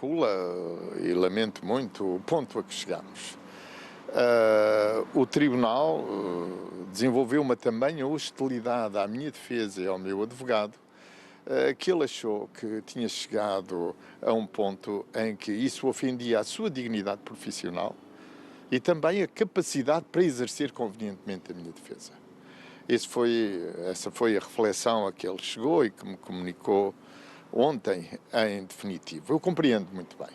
calcula, e lamento muito, o ponto a que chegamos. O Tribunal desenvolveu uma tamanha hostilidade à minha defesa e ao meu advogado, que ele achou que tinha chegado a um ponto em que isso ofendia a sua dignidade profissional e também a capacidade para exercer convenientemente a minha defesa. Essa foi a reflexão a que ele chegou e que me comunicou ontem, em definitivo. Eu compreendo muito bem,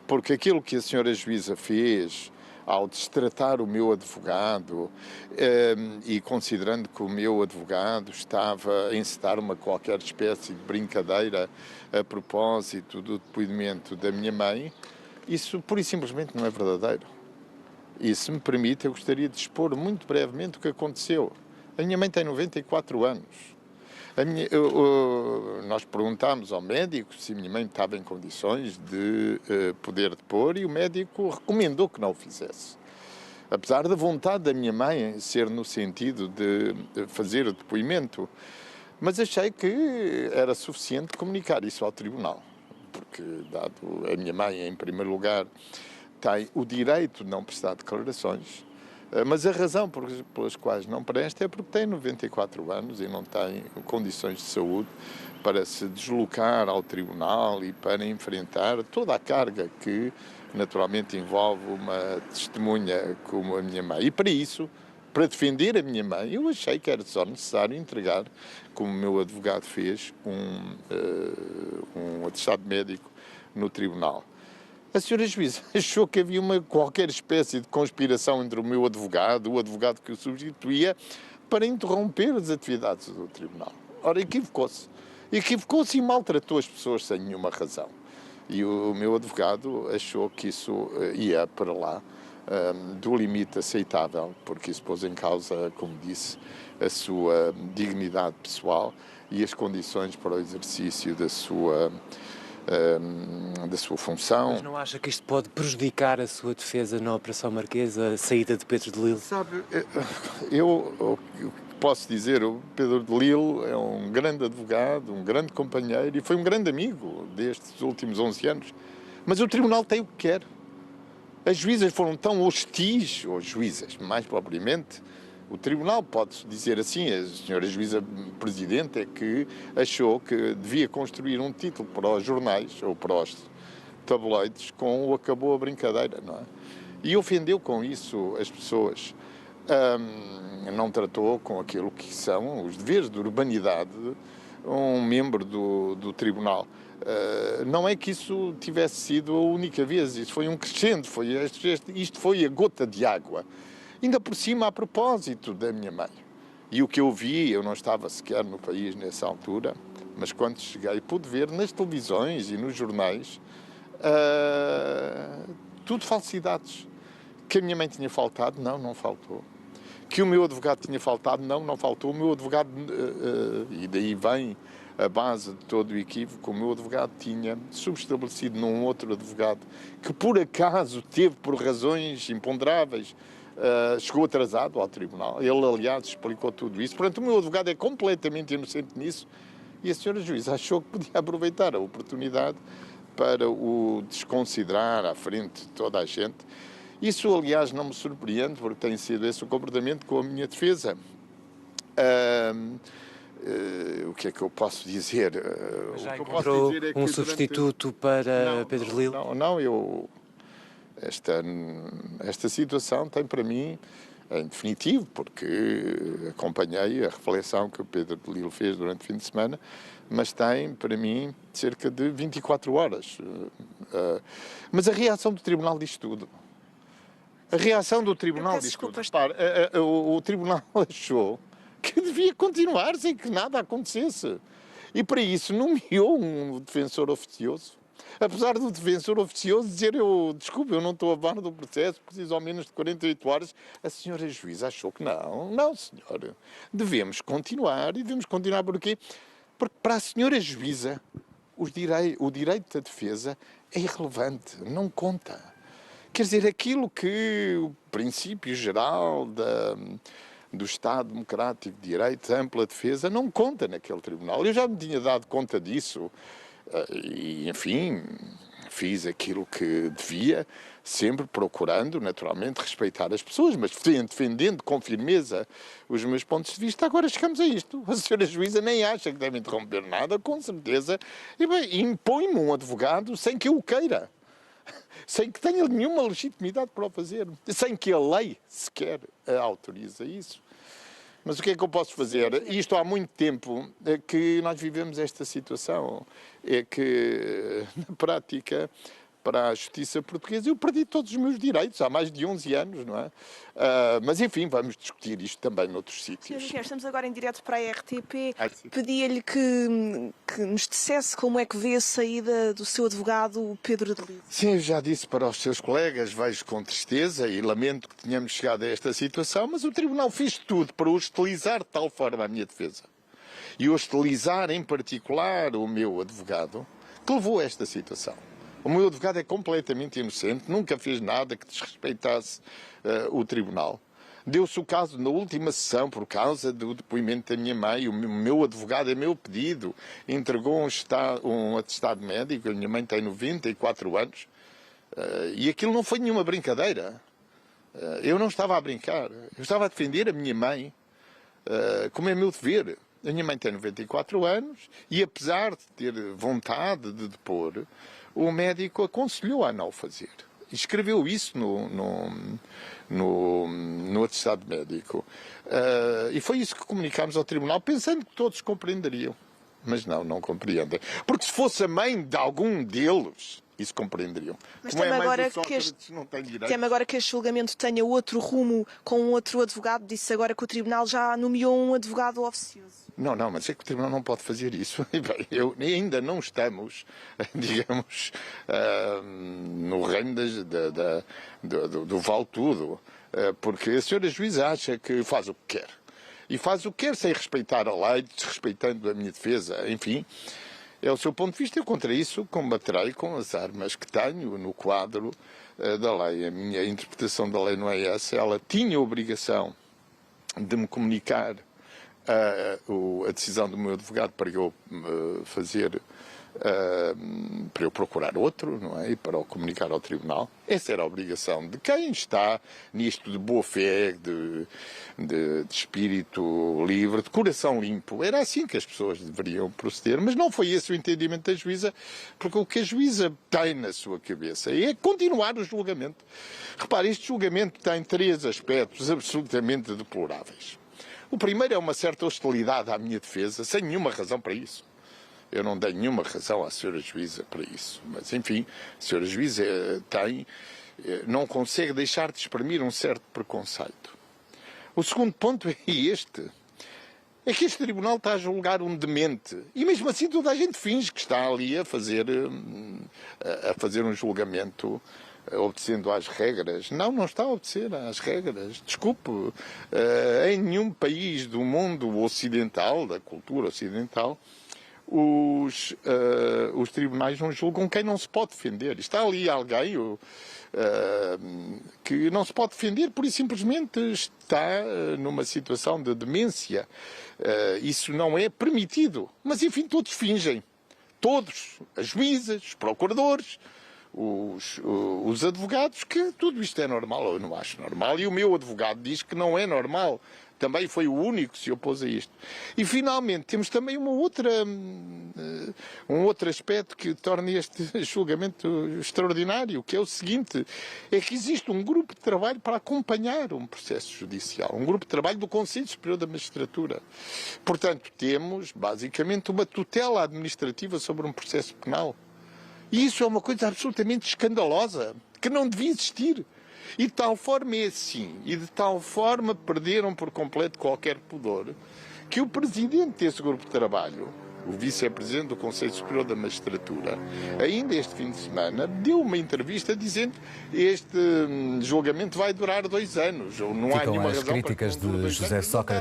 porque aquilo que a senhora juíza fez ao destratar o meu advogado e considerando que o meu advogado estava a encetar uma qualquer espécie de brincadeira a propósito do depoimento da minha mãe, isso pura e simplesmente não é verdadeiro. E se me permite, eu gostaria de expor muito brevemente o que aconteceu. A minha mãe tem 94 anos. Nós perguntámos ao médico se a minha mãe estava em condições de poder depor e o médico recomendou que não o fizesse. Apesar da vontade da minha mãe ser no sentido de fazer o depoimento, mas achei que era suficiente comunicar isso ao tribunal, porque, dado a minha mãe, em primeiro lugar, tem o direito de não prestar declarações, mas a razão pelas quais não presta é porque tem 94 anos e não tem condições de saúde para se deslocar ao tribunal e para enfrentar toda a carga que naturalmente envolve uma testemunha como a minha mãe. E para isso, para defender a minha mãe, eu achei que era só necessário entregar, como o meu advogado fez, um atestado médico no tribunal. A senhora juíza achou que havia qualquer espécie de conspiração entre o meu advogado, o advogado que o substituía, para interromper as atividades do tribunal. Ora, equivocou-se. Equivocou-se e maltratou as pessoas sem nenhuma razão. E o meu advogado achou que isso ia para lá do limite aceitável, porque isso pôs em causa, como disse, a sua dignidade pessoal e as condições para o exercício da sua função. Mas não acha que isto pode prejudicar a sua defesa na Operação Marquesa, a saída de Pedro de Lille? Sabe, o que posso dizer, o Pedro de Lille é um grande advogado, um grande companheiro e foi um grande amigo destes últimos 11 anos. Mas o Tribunal tem o que quer. As juízas foram tão hostis, ou juízas, mais propriamente, o Tribunal, pode-se dizer assim, a senhora juíza presidente é que achou que devia construir um título para os jornais, ou para os tabloides, com o acabou a brincadeira, não é? E ofendeu com isso as pessoas. Não tratou com aquilo que são os deveres de urbanidade um membro do Tribunal. Não é que isso tivesse sido a única vez, isso foi um crescendo, isto foi a gota de água. Ainda por cima, a propósito da minha mãe. E o que eu vi, eu não estava sequer no país nessa altura, mas quando cheguei pude ver nas televisões e nos jornais tudo falsidades. Que a minha mãe tinha faltado, não faltou. Que o meu advogado tinha faltado, não faltou. O meu advogado, e daí vem a base de todo o equívoco, o meu advogado tinha subestabelecido num outro advogado que por acaso teve, por razões imponderáveis, chegou atrasado ao tribunal. Ele, aliás, explicou tudo isso. Portanto, o meu advogado é completamente inocente nisso e a senhora juíza achou que podia aproveitar a oportunidade para o desconsiderar à frente de toda a gente. Isso, aliás, não me surpreende, porque tem sido esse o comportamento com a minha defesa. O que é que eu posso dizer? Mas já o que eu encontrou posso dizer é que um substituto para Pedro Lille? Esta situação tem para mim, em definitivo, porque acompanhei a reflexão que o Pedro de Lille fez durante o fim de semana, mas tem para mim cerca de 24 horas. Mas a reação do Tribunal diz tudo. A reação do Tribunal diz tudo. Repare, o Tribunal achou que devia continuar sem que nada acontecesse. E para isso nomeou um defensor oficioso. Apesar do defensor oficioso dizer, desculpe, eu não estou a par do processo, preciso ao menos de 48 horas, a senhora juíza achou que não, senhora, devemos continuar, e devemos continuar porquê? Porque para a senhora juíza o direito da defesa é irrelevante, não conta. Quer dizer, aquilo que o princípio geral do Estado Democrático de Direito, ampla defesa, não conta naquele tribunal. Eu já me tinha dado conta disso e, enfim, fiz aquilo que devia, sempre procurando, naturalmente, respeitar as pessoas, mas defendendo com firmeza os meus pontos de vista. Agora chegamos a isto. A senhora juíza nem acha que deve interromper nada, com certeza, e bem, impõe-me um advogado sem que eu o queira, sem que tenha nenhuma legitimidade para o fazer, sem que a lei sequer autorize isso. Mas o que é que eu posso fazer? Isto há muito tempo que nós vivemos esta situação. É que, na prática, para a justiça portuguesa, eu perdi todos os meus direitos há mais de 11 anos, não é? Mas, enfim, vamos discutir isto também noutros sítios. Sr. estamos agora em direto para a RTP. Pedia-lhe que nos dissesse como é que vê a saída do seu advogado, Pedro de Lille. Sim, eu já disse para os seus colegas, vejo com tristeza e lamento que tenhamos chegado a esta situação, mas o Tribunal fez tudo para hostilizar de tal forma a minha defesa e hostilizar em particular o meu advogado, que levou a esta situação. O meu advogado é completamente inocente, nunca fez nada que desrespeitasse o Tribunal. Deu-se o caso na última sessão, por causa do depoimento da minha mãe, o meu advogado, a meu pedido, entregou um atestado médico, a minha mãe tem 94 anos, e aquilo não foi nenhuma brincadeira. Eu não estava a brincar, eu estava a defender a minha mãe, como é meu dever. A minha mãe tem 94 anos e, apesar de ter vontade de depor, o médico aconselhou a não o fazer. Escreveu isso no atestado médico. E foi isso que comunicámos ao Tribunal, pensando que todos compreenderiam. Mas não compreendem. Porque se fosse a mãe de algum deles, isso compreenderiam. Mas como teme é agora, não tem direito. teme agora que este julgamento tenha outro rumo com outro advogado. Disse agora que o Tribunal já nomeou um advogado oficioso. Não, mas é que o Tribunal não pode fazer isso. Ainda não estamos, digamos, no reino do vale tudo. Porque a senhora juíza acha que faz o que quer. E faz o que quer sem respeitar a lei, desrespeitando a minha defesa, enfim. É o seu ponto de vista. Eu contra isso combaterei com as armas que tenho no quadro da lei. A minha interpretação da lei não é essa. Ela tinha a obrigação de me comunicar a decisão do meu advogado para eu para eu procurar outro, não é? E para o comunicar ao Tribunal. Essa era a obrigação de quem está nisto de boa fé, de espírito livre, de coração limpo. Era assim que as pessoas deveriam proceder, mas não foi esse o entendimento da juíza, porque o que a juíza tem na sua cabeça é continuar o julgamento. Repare, este julgamento tem 3 aspectos absolutamente deploráveis. O primeiro é uma certa hostilidade à minha defesa, sem nenhuma razão para isso. Eu não dei nenhuma razão à senhora juíza para isso. Mas, enfim, a senhora juíza não consegue deixar de exprimir um certo preconceito. O segundo ponto é este. É que este tribunal está a julgar um demente. E mesmo assim toda a gente finge que está ali a fazer um julgamento obedecendo às regras. Não está a obedecer às regras. Desculpe, em nenhum país do mundo ocidental, da cultura ocidental, os tribunais não julgam quem não se pode defender. Está ali alguém que não se pode defender, por simplesmente está numa situação de demência. Isso não é permitido. Mas, enfim, todos fingem. Todos, as juízas, os procuradores, os advogados, que tudo isto é normal. Eu não acho normal. E o meu advogado diz que não é normal. Também foi o único que se opôs a isto. E, finalmente, temos também um outro aspecto que torna este julgamento extraordinário, que é o seguinte: é que existe um grupo de trabalho para acompanhar um processo judicial, um grupo de trabalho do Conselho Superior da Magistratura. Portanto, temos, basicamente, uma tutela administrativa sobre um processo penal. E isso é uma coisa absolutamente escandalosa, que não devia existir. E de tal forma é assim, e de tal forma perderam por completo qualquer pudor, que o presidente desse grupo de trabalho, o vice-presidente do Conselho Superior da Magistratura, ainda este fim de semana, deu uma entrevista dizendo que este julgamento vai durar 2 anos. Não há nenhuma razão críticas para que de José Sócrates.